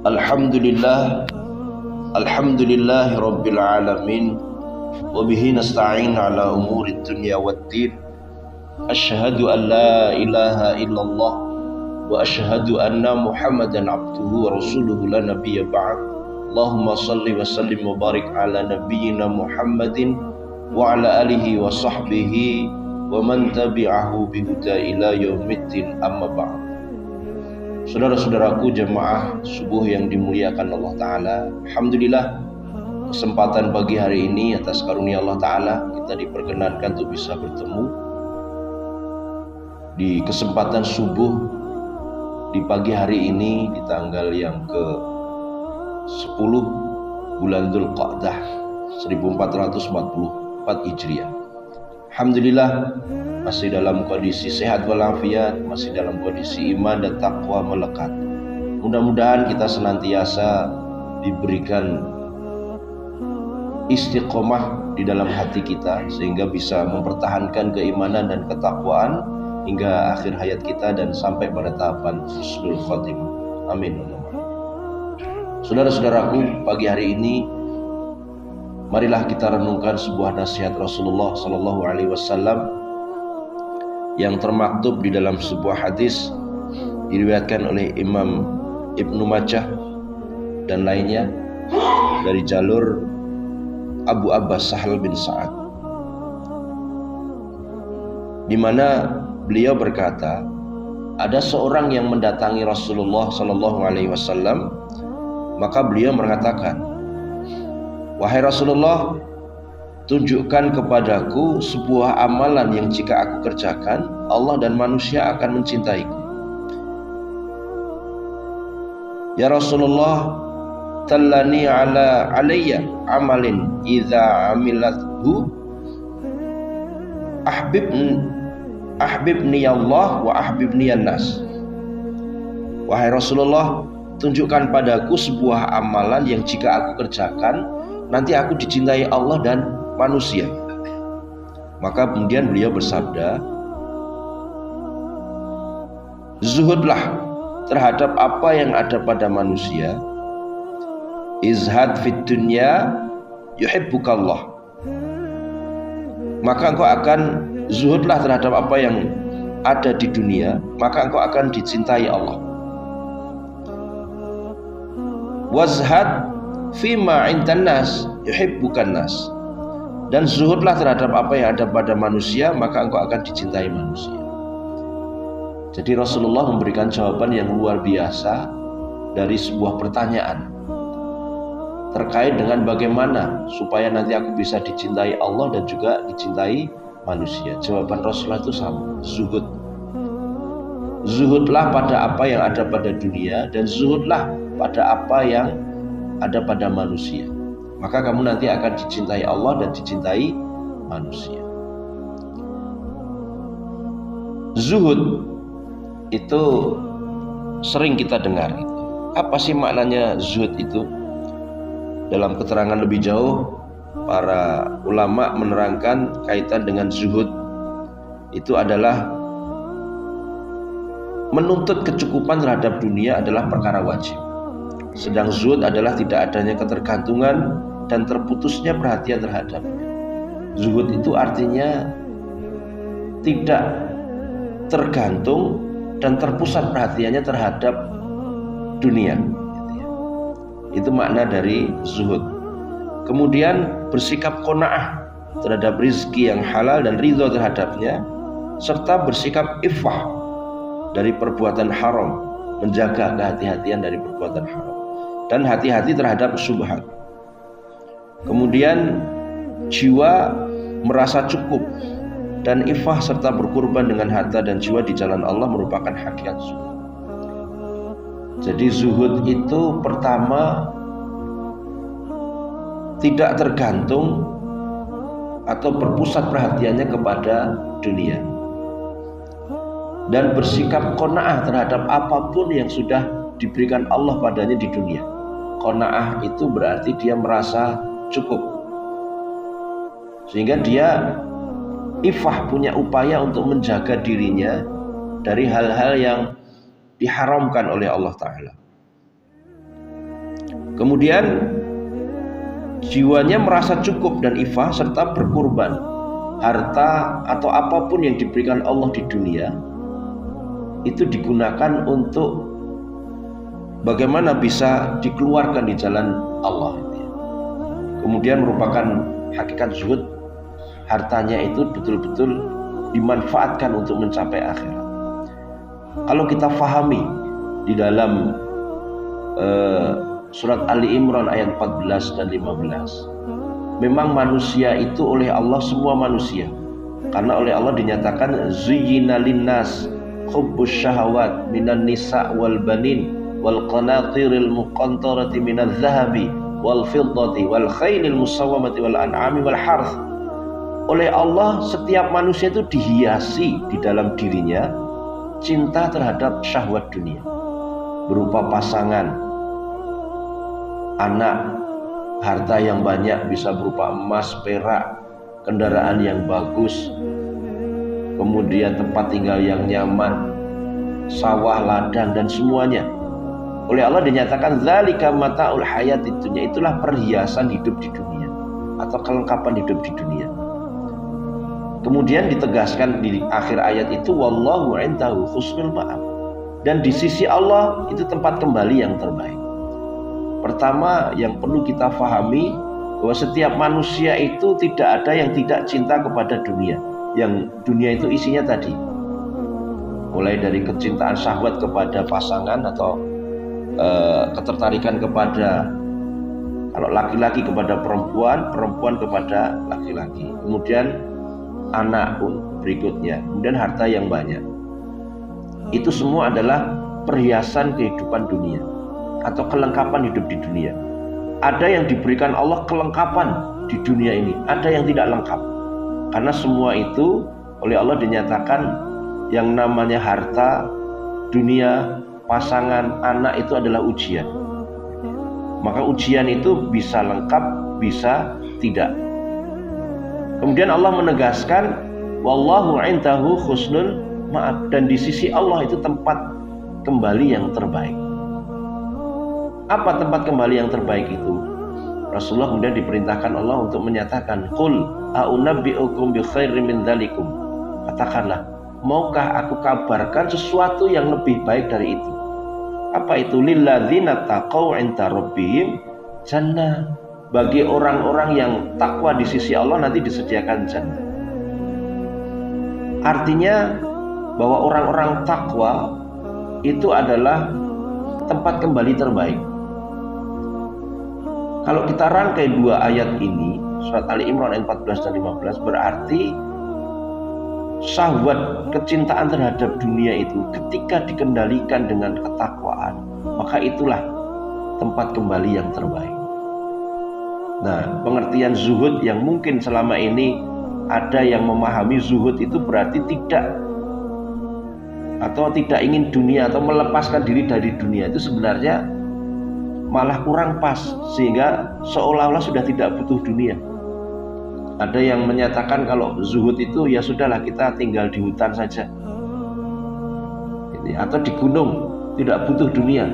Alhamdulillah, alhamdulillahi rabbil alamin, wa bihi nasta'in ala umurid dunya waddin. Asyhadu an la ilaha illallah wa asyhadu anna Muhammadan abduhu wa rasuluhu la nabiyya ba'd. Allahumma salli wa sallim wa barik ala nabiyyina Muhammadin wa ala alihi wa sahbihi wa man tabi'ahu bihuda ila yaumiddin, amma ba'd. Saudara-saudaraku jemaah subuh yang dimuliakan Allah Ta'ala, alhamdulillah kesempatan pagi hari ini atas karunia Allah Ta'ala kita diperkenankan untuk bisa bertemu di kesempatan subuh di pagi hari ini di tanggal yang ke 10 bulan Dzulqa'dah 1444 Hijriah. Alhamdulillah masih dalam kondisi sehat walafiat, masih dalam kondisi iman dan takwa melekat. Mudah-mudahan kita senantiasa diberikan istiqomah di dalam hati kita sehingga bisa mempertahankan keimanan dan ketakwaan hingga akhir hayat kita dan sampai pada tahapan husnul khotimah. Amin. Saudara-saudaraku, pagi hari ini marilah kita renungkan sebuah nasihat Rasulullah Sallallahu Alaihi Wasallam yang termaktub di dalam sebuah hadis diriwayatkan oleh Imam Ibnu Majah dan lainnya dari jalur Abu Abbas Sahal bin Sa'ad, di mana beliau berkata, ada seorang yang mendatangi Rasulullah Sallallahu Alaihi Wasallam, maka beliau mengatakan, wahai Rasulullah, tunjukkan kepadaku sebuah amalan yang jika aku kerjakan, Allah dan manusia akan mencintaiku. Ya Rasulullah, tallani alayya amalin idza amilathu ahbibni Allah wa ahbibni an-nas. Wahai Rasulullah, tunjukkan padaku sebuah amalan yang jika aku kerjakan, nanti aku dicintai Allah dan manusia. Maka kemudian beliau bersabda, zuhudlah terhadap apa yang ada pada manusia, izhad fit dunya yuhibbukallah. Maka engkau akan zuhudlah terhadap apa yang ada di dunia, maka engkau akan dicintai Allah. Wazhad fima indan nas yuhibbukan nas. Dan zuhudlah terhadap apa yang ada pada manusia, maka engkau akan dicintai manusia. Jadi Rasulullah memberikan jawaban yang luar biasa dari sebuah pertanyaan terkait dengan bagaimana supaya nanti aku bisa dicintai Allah dan juga dicintai manusia. Jawaban Rasulullah itu sama, zuhud. Zuhudlah pada apa yang ada pada dunia dan zuhudlah pada apa yang ada pada manusia, maka kamu nanti akan dicintai Allah dan dicintai manusia. Zuhud itu sering kita dengar. Apa sih maknanya zuhud itu? Dalam keterangan lebih jauh, para ulama menerangkan kaitan dengan zuhud itu adalah menuntut kecukupan terhadap dunia adalah perkara wajib. Sedang zuhud adalah tidak adanya ketergantungan dan terputusnya perhatian terhadapnya. Zuhud itu artinya tidak tergantung dan terpusat perhatiannya terhadap dunia. Itu makna dari zuhud. Kemudian bersikap qanaah terhadap rizki yang halal dan ridho terhadapnya, serta bersikap iffah dari perbuatan haram, menjaga kehati-hatian dari perbuatan haram dan hati-hati terhadap syubhat. Kemudian jiwa merasa cukup dan ifah serta berkorban dengan harta dan jiwa di jalan Allah merupakan hakikat zuhud. Jadi zuhud itu pertama tidak tergantung atau berpusat perhatiannya kepada dunia dan bersikap qanaah terhadap apapun yang sudah diberikan Allah padanya di dunia. Qanaah itu berarti dia merasa cukup, sehingga dia ifah punya upaya untuk menjaga dirinya dari hal-hal yang diharamkan oleh Allah Ta'ala. Kemudian jiwanya merasa cukup dan ifah serta berkurban. Harta atau apapun yang diberikan Allah di dunia itu digunakan untuk bagaimana bisa dikeluarkan di jalan Allah. Kemudian merupakan hakikat zuhud, hartanya itu betul-betul dimanfaatkan untuk mencapai akhirat. Kalau kita fahami di dalam surat Ali Imran ayat 14 dan 15, memang manusia itu oleh Allah semua manusia, karena oleh Allah dinyatakan zuyyina linnas hubbus syahawat minan nisa wal banin wal qanatiril muqantarati minadz zahabi wal fiddati wal khailil musawwamati wal an'ami wal harth. Oleh Allah setiap manusia itu dihiasi di dalam dirinya cinta terhadap syahwat dunia, berupa pasangan, anak, harta yang banyak, bisa berupa emas, perak, kendaraan yang bagus, kemudian tempat tinggal yang nyaman, sawah, ladang, dan semuanya. Oleh Allah dinyatakan zalika mata'ul hayatid dunya, itulah perhiasan hidup di dunia atau kelengkapan hidup di dunia. Kemudian ditegaskan di akhir ayat itu wallahu 'indahu husnul ma'ab, dan di sisi Allah itu tempat kembali yang terbaik. Pertama yang perlu kita fahami bahwa setiap manusia itu tidak ada yang tidak cinta kepada dunia. Yang dunia itu isinya tadi, mulai dari kecintaan syahwat kepada pasangan atau ketertarikan kepada, kalau laki-laki kepada perempuan, perempuan kepada laki-laki, kemudian anak pun berikutnya, kemudian harta yang banyak. Itu semua adalah perhiasan kehidupan dunia atau kelengkapan hidup di dunia. Ada yang diberikan Allah kelengkapan di dunia ini, ada yang tidak lengkap. Karena semua itu oleh Allah dinyatakan yang namanya harta, dunia, pasangan, anak itu adalah ujian. Maka ujian itu bisa lengkap, bisa tidak. Kemudian Allah menegaskan wallahu 'indahu husnul ma'ab, dan di sisi Allah itu tempat kembali yang terbaik. Apa tempat kembali yang terbaik itu? Rasulullah kemudian diperintahkan Allah untuk menyatakan qul a'unabbi'ukum bi khairin min dzalikum, katakanlah, maukah aku kabarkan sesuatu yang lebih baik dari itu? Apa itu? Lilladzina taqau 'inda rabbihim jannah, bagi orang-orang yang takwa di sisi Allah nanti disediakan jannah. Artinya bahwa orang-orang takwa itu adalah tempat kembali terbaik. Kalau kita rangkai dua ayat ini, surat Ali Imran ayat 14 dan 15, berarti syahwat, kecintaan terhadap dunia itu ketika dikendalikan dengan ketakwaan, maka itulah tempat kembali yang terbaik. Nah, pengertian zuhud yang mungkin selama ini ada yang memahami zuhud itu berarti tidak ingin dunia atau melepaskan diri dari dunia, itu sebenarnya malah kurang pas, sehingga seolah-olah sudah tidak butuh dunia. Ada yang menyatakan kalau zuhud itu ya sudahlah, kita tinggal di hutan saja, atau di gunung, tidak butuh dunia.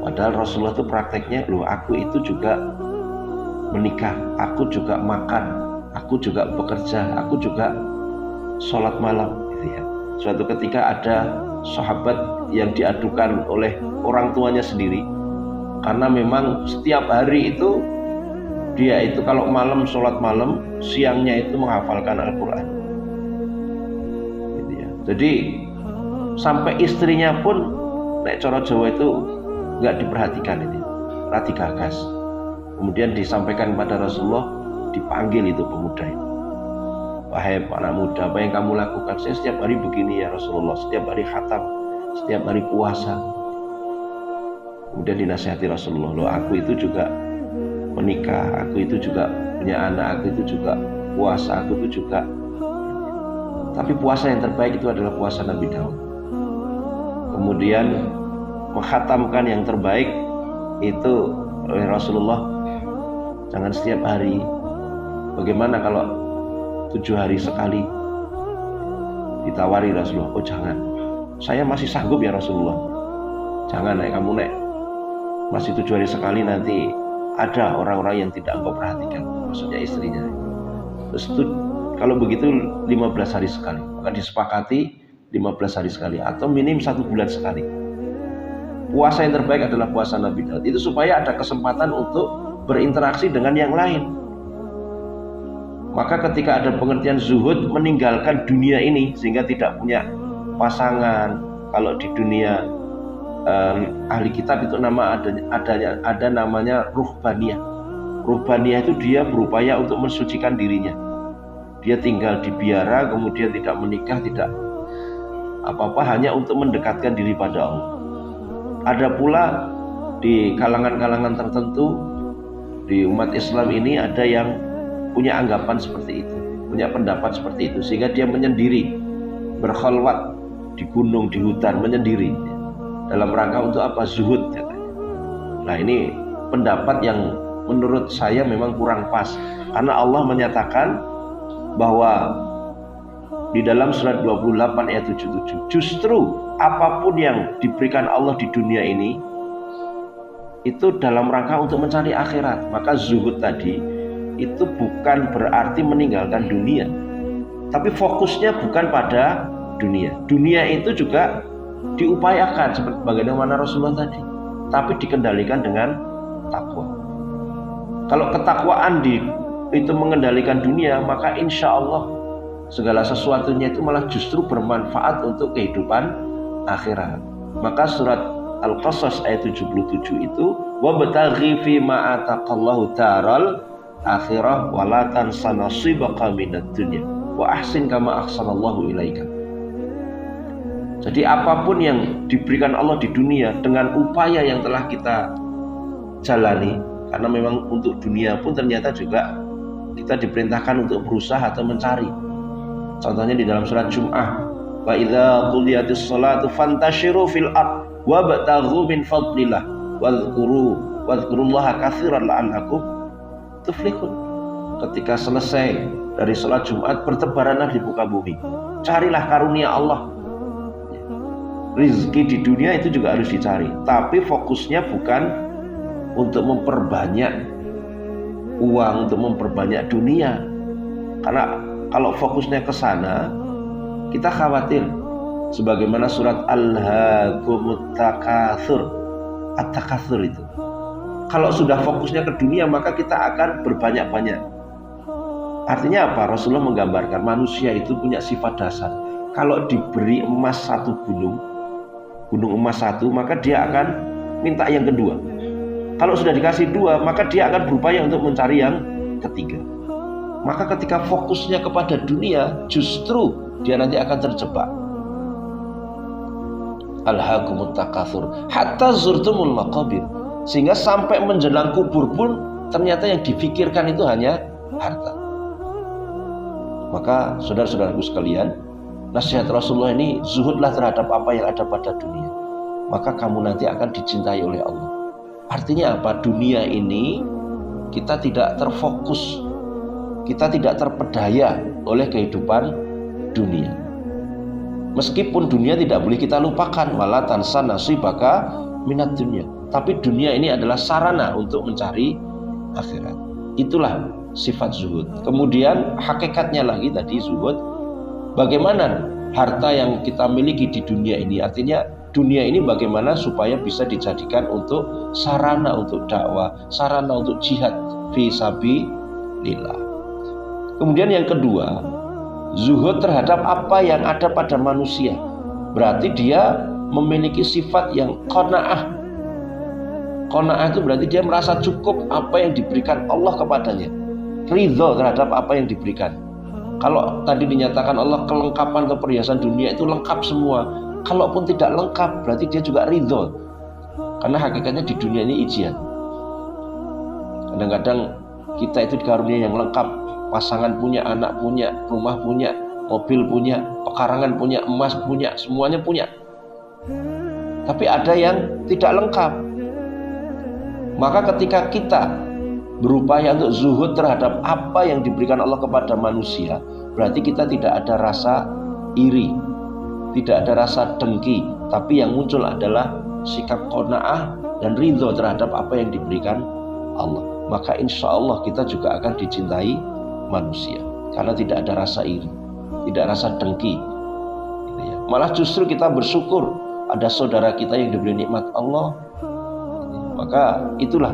Padahal Rasulullah itu prakteknya, loh, aku itu juga menikah, aku juga makan, aku juga bekerja, aku juga sholat malam, gitu ya. Suatu ketika ada sahabat yang diadukan oleh orang tuanya sendiri, karena memang setiap hari itu dia itu kalau malam sholat malam, siangnya itu menghafalkan Al-Quran, gitu ya. Jadi sampai istrinya pun nek cara Jawa itu nggak diperhatikan, itu rati gagas. Kemudian disampaikan kepada Rasulullah, dipanggil itu pemuda itu, wahai anak muda, apa yang kamu lakukan? Saya setiap hari begini ya Rasulullah, setiap hari khatam, setiap hari puasa. Kemudian dinasihati Rasulullah, loh, aku itu juga menikah, aku itu juga punya anak, aku itu juga puasa, aku itu juga. Tapi puasa yang terbaik itu adalah puasa Nabi Daud. Kemudian menghatamkan yang terbaik itu oleh Rasulullah, jangan setiap hari. Bagaimana kalau 7 hari sekali? Ditawari Rasulullah, oh jangan, saya masih sanggup ya Rasulullah. Jangan, kamu masih 7 hari sekali, nanti ada orang-orang yang tidak engkau perhatikan, maksudnya istrinya. Terus kalau begitu 15 hari sekali, maka disepakati 15 hari sekali atau minim 1 bulan sekali. Puasa yang terbaik adalah puasa Nabi Daud. Itu supaya ada kesempatan untuk berinteraksi dengan yang lain. Maka ketika ada pengertian zuhud, meninggalkan dunia ini sehingga tidak punya pasangan. Kalau di dunia ahli kitab itu ada namanya ruhbaniyah. Ruhbaniyah itu dia berupaya untuk mensucikan dirinya. Dia tinggal di biara, kemudian tidak menikah, tidak apa-apa, hanya untuk mendekatkan diri pada Allah. Ada pula di kalangan-kalangan tertentu di umat Islam ini ada yang punya anggapan seperti itu, punya pendapat seperti itu, sehingga dia menyendiri, berkhalwat di gunung, di hutan, menyendiri dalam rangka untuk apa? Zuhud katanya. Nah, ini pendapat yang menurut saya memang kurang pas, karena Allah menyatakan bahwa di dalam surat 28 ayat 77, justru apapun yang diberikan Allah di dunia ini itu dalam rangka untuk mencari akhirat. Maka zuhud tadi itu bukan berarti meninggalkan dunia, tapi fokusnya bukan pada dunia. Dunia itu juga diupayakan seperti bagaimana Rasulullah tadi, tapi dikendalikan dengan takwa. Kalau ketakwaan itu mengendalikan dunia, maka insya Allah segala sesuatunya itu malah justru bermanfaat untuk kehidupan akhirat. Maka surat Al-Qasas ayat 77 itu, wabtaghi fi ma ataqallahu daral akhirah wa la tansa nasibaka minad dunya wa ahsin kama ahsanallahu ilaika. Jadi apapun yang diberikan Allah di dunia dengan upaya yang telah kita jalani, karena memang untuk dunia pun ternyata juga kita diperintahkan untuk berusaha atau mencari. Contohnya di dalam surat Jum'ah, wa idza quliyatis shalatu fantashiru fil ard wabtaghu min fadlillah wadhkurullaha katsiran la'allakum tuflihun. Ketika selesai dari salat Jumat, bertebaranlah di muka bumi, carilah karunia Allah. Rizki di dunia itu juga harus dicari, tapi fokusnya bukan untuk memperbanyak uang, untuk memperbanyak dunia. Karena kalau fokusnya ke sana, kita khawatir sebagaimana surat Al-Haakumut Takatsur, At-Takatsur itu. Kalau sudah fokusnya ke dunia, maka kita akan berbanyak-banyak. Artinya apa? Rasulullah menggambarkan manusia itu punya sifat dasar. Kalau diberi emas satu gunung emas satu, maka dia akan minta yang kedua. Kalau sudah dikasih dua, maka dia akan berupaya untuk mencari yang ketiga. Maka ketika fokusnya kepada dunia, justru dia nanti akan terjebak. Al-Haakumut Takatsur hatta zurtumul maqabir, sehingga sampai menjelang kubur pun ternyata yang difikirkan itu hanya harta. Maka saudara-saudaraku sekalian, nasihat Rasulullah ini, zuhudlah terhadap apa yang ada pada dunia, maka kamu nanti akan dicintai oleh Allah. Artinya apa? Dunia ini kita tidak terfokus, kita tidak terpedaya oleh kehidupan dunia. Meskipun dunia tidak boleh kita lupakan, wala tansa nasibaka minad dunya, tapi dunia ini adalah sarana untuk mencari akhirat. Itulah sifat zuhud. Kemudian hakikatnya lagi tadi zuhud, bagaimana harta yang kita miliki di dunia ini, artinya dunia ini bagaimana supaya bisa dijadikan untuk sarana untuk dakwah, sarana untuk jihad fi sabilillah. Kemudian yang kedua, zuhud terhadap apa yang ada pada manusia. Berarti dia memiliki sifat yang qanaah. Qanaah itu berarti dia merasa cukup apa yang diberikan Allah kepadanya, ridho terhadap apa yang diberikan. Kalau tadi dinyatakan Allah kelengkapan atau perhiasan dunia itu lengkap semua, kalaupun tidak lengkap berarti dia juga ridho, karena hakikatnya di dunia ini ujian. Kadang-kadang kita itu dikaruniai yang lengkap, pasangan punya, anak punya, rumah punya, mobil punya, pekarangan punya, emas punya, semuanya punya. Tapi ada yang tidak lengkap. Maka ketika kita berupaya untuk zuhud terhadap apa yang diberikan Allah kepada manusia, berarti kita tidak ada rasa iri, tidak ada rasa dengki, tapi yang muncul adalah sikap qanaah dan ridho terhadap apa yang diberikan Allah, maka insya Allah kita juga akan dicintai manusia, karena tidak ada rasa iri, tidak rasa dengki gitu ya. Malah justru kita bersyukur ada saudara kita yang diberi nikmat Allah. Maka itulah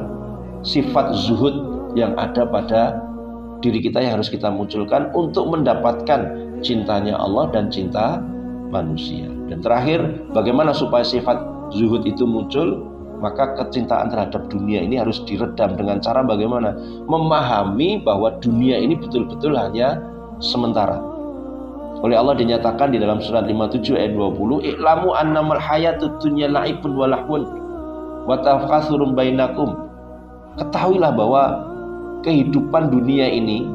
sifat zuhud yang ada pada diri kita yang harus kita munculkan untuk mendapatkan cintanya Allah dan cinta manusia. Dan terakhir, bagaimana supaya sifat zuhud itu muncul? Maka kecintaan terhadap dunia ini harus diredam dengan cara bagaimana? Memahami bahwa dunia ini betul-betul hanya sementara. Oleh Allah dinyatakan di dalam surat 57 ayat 20, "I'lamu annamal hayatud dunya la'ibun wa lahwun wa tafakkurun bainakum." Ketahuilah bahwa kehidupan dunia ini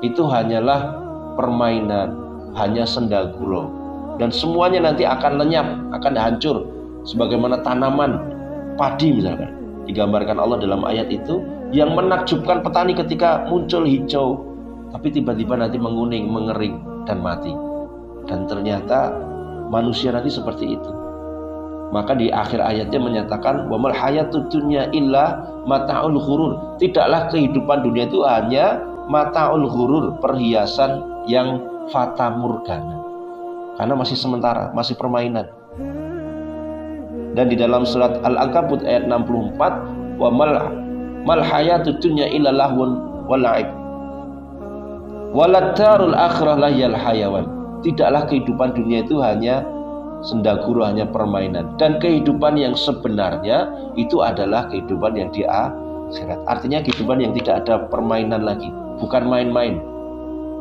itu hanyalah permainan, hanya senda gurau, dan semuanya nanti akan lenyap, akan hancur, sebagaimana tanaman padi misalkan digambarkan Allah dalam ayat itu, yang menakjubkan petani ketika muncul hijau, tapi tiba-tiba nanti menguning, mengering dan mati. Dan ternyata manusia nanti seperti itu. Maka di akhir ayatnya menyatakan wa mal hayatud dunya illa mata'ul ghurur. Tidaklah kehidupan dunia itu hanya mata'ul ghurur, perhiasan yang fata morgana. Karena masih sementara, masih permainan. Dan di dalam surat Al-Ankabut ayat 64, wa mal hayatud dunya illa lahwun wa la'ib. Waladdarul akhirah lahyal hayawan. Tidaklah kehidupan dunia itu hanya senda gurau, hanya permainan. Dan kehidupan yang sebenarnya itu adalah kehidupan yang di akhirat. Artinya kehidupan yang tidak ada permainan lagi, bukan main-main,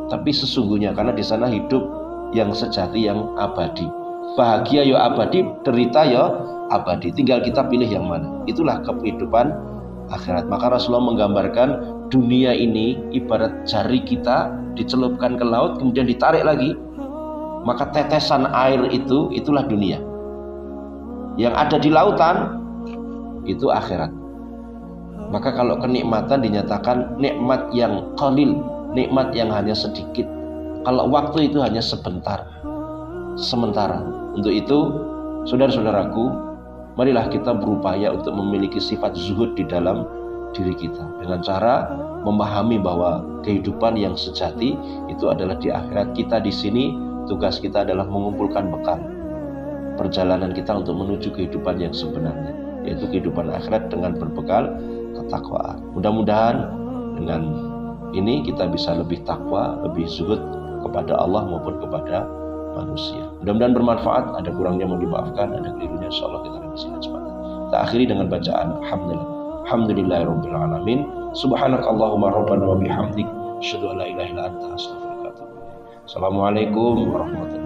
tapi sesungguhnya, karena di sana hidup yang sejati, yang abadi. Bahagia ya abadi, derita ya abadi. Tinggal kita pilih yang mana. Itulah kehidupan akhirat. Maka Rasulullah menggambarkan dunia ini ibarat jari kita dicelupkan ke laut, kemudian ditarik lagi, maka tetesan air itu, itulah dunia. Yang ada di lautan itu akhirat. Maka kalau kenikmatan dinyatakan nikmat yang qalil, nikmat yang hanya sedikit. Kalau waktu itu hanya sebentar, sementara. Untuk itu, saudara-saudaraku, marilah kita berupaya untuk memiliki sifat zuhud di dalam diri kita, dengan cara memahami bahwa kehidupan yang sejati itu adalah di akhirat. Kita di sini tugas kita adalah mengumpulkan bekal perjalanan kita untuk menuju kehidupan yang sebenarnya, yaitu kehidupan akhirat dengan berbekal ketakwaan. Mudah-mudahan dengan ini kita bisa lebih takwa, lebih zuhud kepada Allah maupun kepada manusia. Mudah-mudahan bermanfaat. Ada kurangnya mohon dimaafkan, ada kelirunya insyaallah kita revisi dan sepakat. Kita akhiri dengan bacaan alhamdulillahirabbil alamin. Subhanakallahumma rabbana wa bihamdik, asyhadu an la ilaha illa anta, astaghfiruka wa atubu ilaik. Assalamualaikum warahmatullahi wabarakatuh.